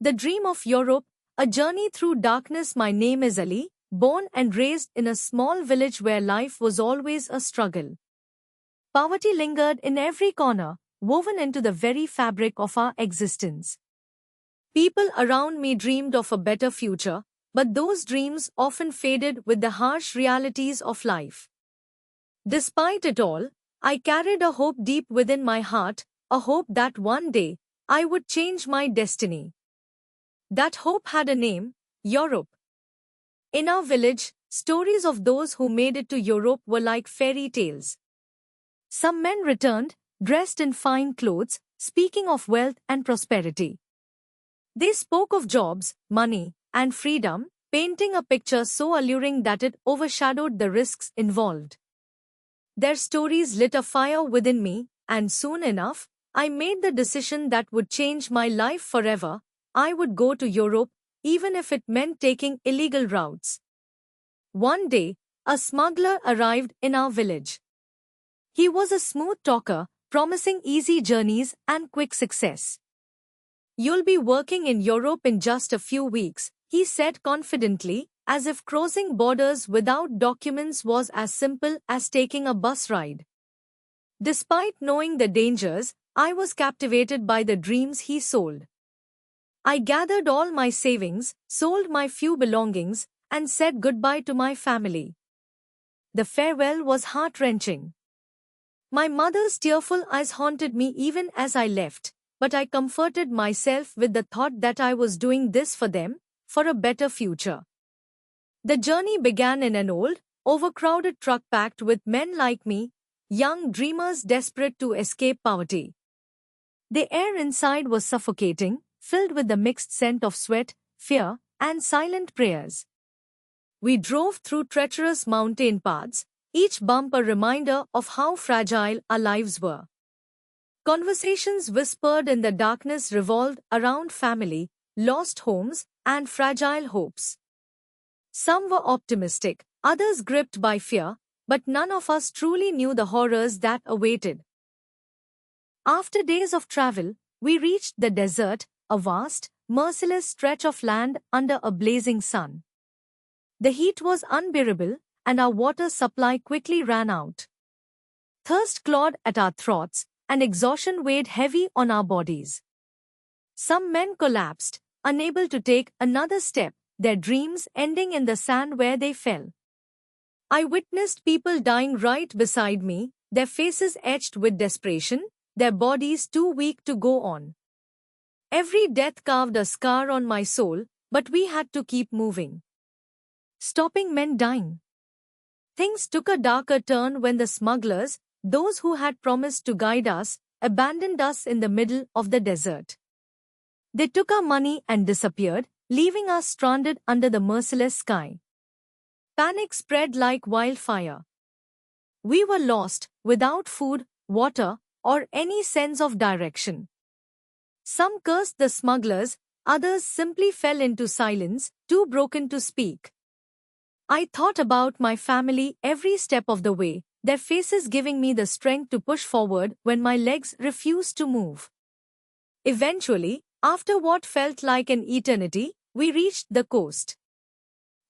The Dream of Europe, A Journey Through Darkness. My name is Ali, born and raised in a small village where life was always a struggle. Poverty lingered in every corner, woven into the very fabric of our existence. People around me dreamed of a better future, but those dreams often faded with the harsh realities of life. Despite it all, I carried a hope deep within my heart, a hope that one day I would change my destiny. That hope had a name: Europe. In our village, stories of those who made it to Europe were like fairy tales. Some men returned, dressed in fine clothes, speaking of wealth and prosperity. They spoke of jobs, money, and freedom, painting a picture so alluring that it overshadowed the risks involved. Their stories lit a fire within me, and soon enough, I made the decision that would change my life forever. I would go to Europe, even if it meant taking illegal routes. One day, a smuggler arrived in our village. He was a smooth talker, promising easy journeys and quick success. "You'll be working in Europe in just a few weeks," he said confidently, as if crossing borders without documents was as simple as taking a bus ride. Despite knowing the dangers, I was captivated by the dreams he sold. I gathered all my savings, sold my few belongings, and said goodbye to my family. The farewell was heart-wrenching. My mother's tearful eyes haunted me even as I left, but I comforted myself with the thought that I was doing this for them, for a better future. The journey began in an old, overcrowded truck packed with men like me, young dreamers desperate to escape poverty. The air inside was suffocating, filled with the mixed scent of sweat, fear, and silent prayers. We drove through treacherous mountain paths, each bump a reminder of how fragile our lives were. Conversations whispered in the darkness revolved around family, lost homes, and fragile hopes. Some were optimistic, others gripped by fear, but none of us truly knew the horrors that awaited. After days of travel, we reached the desert, a vast, merciless stretch of land under a blazing sun. The heat was unbearable, and our water supply quickly ran out. Thirst clawed at our throats, and exhaustion weighed heavy on our bodies. Some men collapsed, unable to take another step, their dreams ending in the sand where they fell. I witnessed people dying right beside me, their faces etched with desperation, their bodies too weak to go on. Every death carved a scar on my soul, but we had to keep moving. Stopping meant dying. Things took a darker turn when the smugglers, those who had promised to guide us, abandoned us in the middle of the desert. They took our money and disappeared, leaving us stranded under the merciless sky. Panic spread like wildfire. We were lost, without food, water, or any sense of direction. Some cursed the smugglers, others simply fell into silence, too broken to speak. I thought about my family every step of the way, their faces giving me the strength to push forward when my legs refused to move. Eventually, after what felt like an eternity, we reached the coast.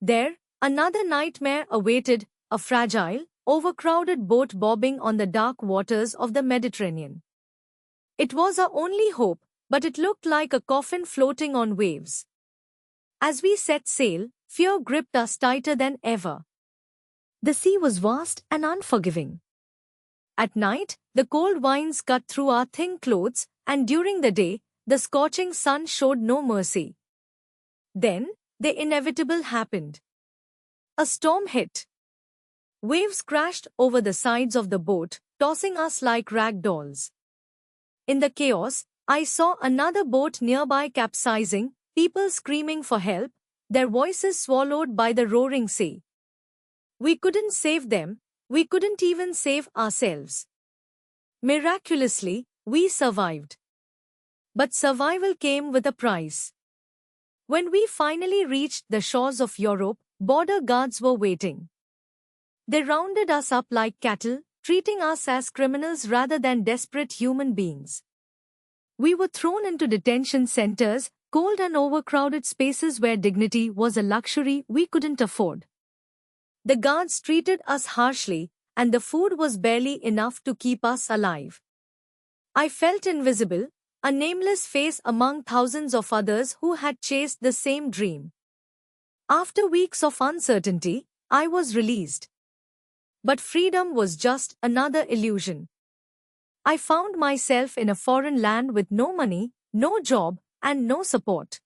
There, another nightmare awaited, a fragile, overcrowded boat bobbing on the dark waters of the Mediterranean. It was our only hope, but it looked like a coffin floating on waves. As we set sail, fear gripped us tighter than ever. The sea was vast and unforgiving. At night, the cold winds cut through our thin clothes, and during the day, the scorching sun showed no mercy. Then, the inevitable happened. A storm hit. Waves crashed over the sides of the boat, tossing us like rag dolls. In the chaos, I saw another boat nearby capsizing, people screaming for help, their voices swallowed by the roaring sea. We couldn't save them, we couldn't even save ourselves. Miraculously, we survived. But survival came with a price. When we finally reached the shores of Europe, border guards were waiting. They rounded us up like cattle, treating us as criminals rather than desperate human beings. We were thrown into detention centers, cold and overcrowded spaces where dignity was a luxury we couldn't afford. The guards treated us harshly, and the food was barely enough to keep us alive. I felt invisible, a nameless face among thousands of others who had chased the same dream. After weeks of uncertainty, I was released. But freedom was just another illusion. I found myself in a foreign land with no money, no job, and no support.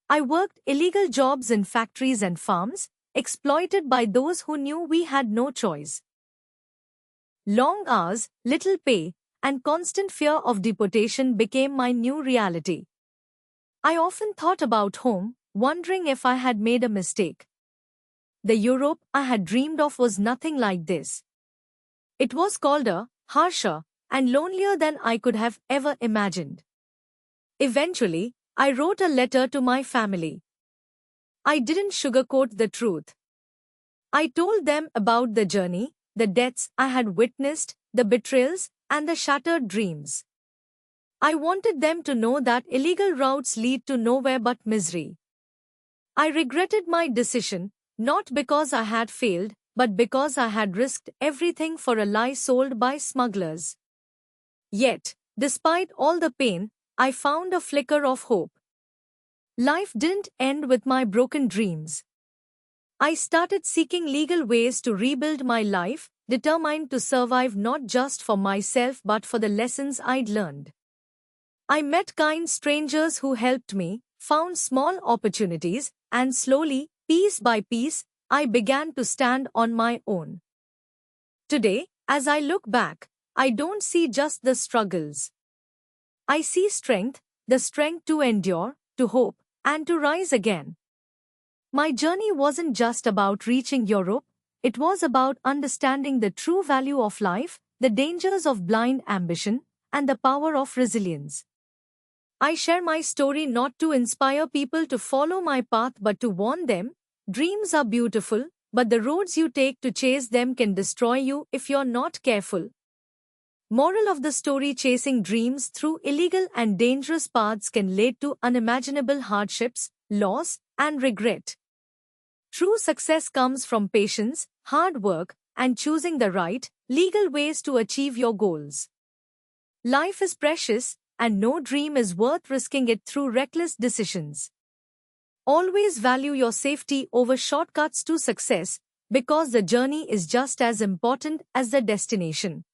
I worked illegal jobs in factories and farms, exploited by those who knew we had no choice. Long hours, little pay, and constant fear of deportation became my new reality. I often thought about home, wondering if I had made a mistake. The Europe I had dreamed of was nothing like this. It was colder, harsher, and lonelier than I could have ever imagined. Eventually, I wrote a letter to my family. I didn't sugarcoat the truth. I told them about the journey, the deaths I had witnessed, the betrayals, and the shattered dreams. I wanted them to know that illegal routes lead to nowhere but misery. I regretted my decision, not because I had failed, but because I had risked everything for a lie sold by smugglers. Yet, despite all the pain, I found a flicker of hope. Life didn't end with my broken dreams. I started seeking legal ways to rebuild my life, determined to survive not just for myself but for the lessons I'd learned. I met kind strangers who helped me, found small opportunities, and slowly, piece by piece, I began to stand on my own. Today, as I look back, I don't see just the struggles. I see strength, the strength to endure, to hope, and to rise again. My journey wasn't just about reaching Europe, it was about understanding the true value of life, the dangers of blind ambition, and the power of resilience. I share my story not to inspire people to follow my path but to warn them, dreams are beautiful, but the roads you take to chase them can destroy you if you're not careful. Moral of the story: chasing dreams through illegal and dangerous paths can lead to unimaginable hardships, loss, and regret. True success comes from patience, hard work, and choosing the right, legal ways to achieve your goals. Life is precious, and no dream is worth risking it through reckless decisions. Always value your safety over shortcuts to success, because the journey is just as important as the destination.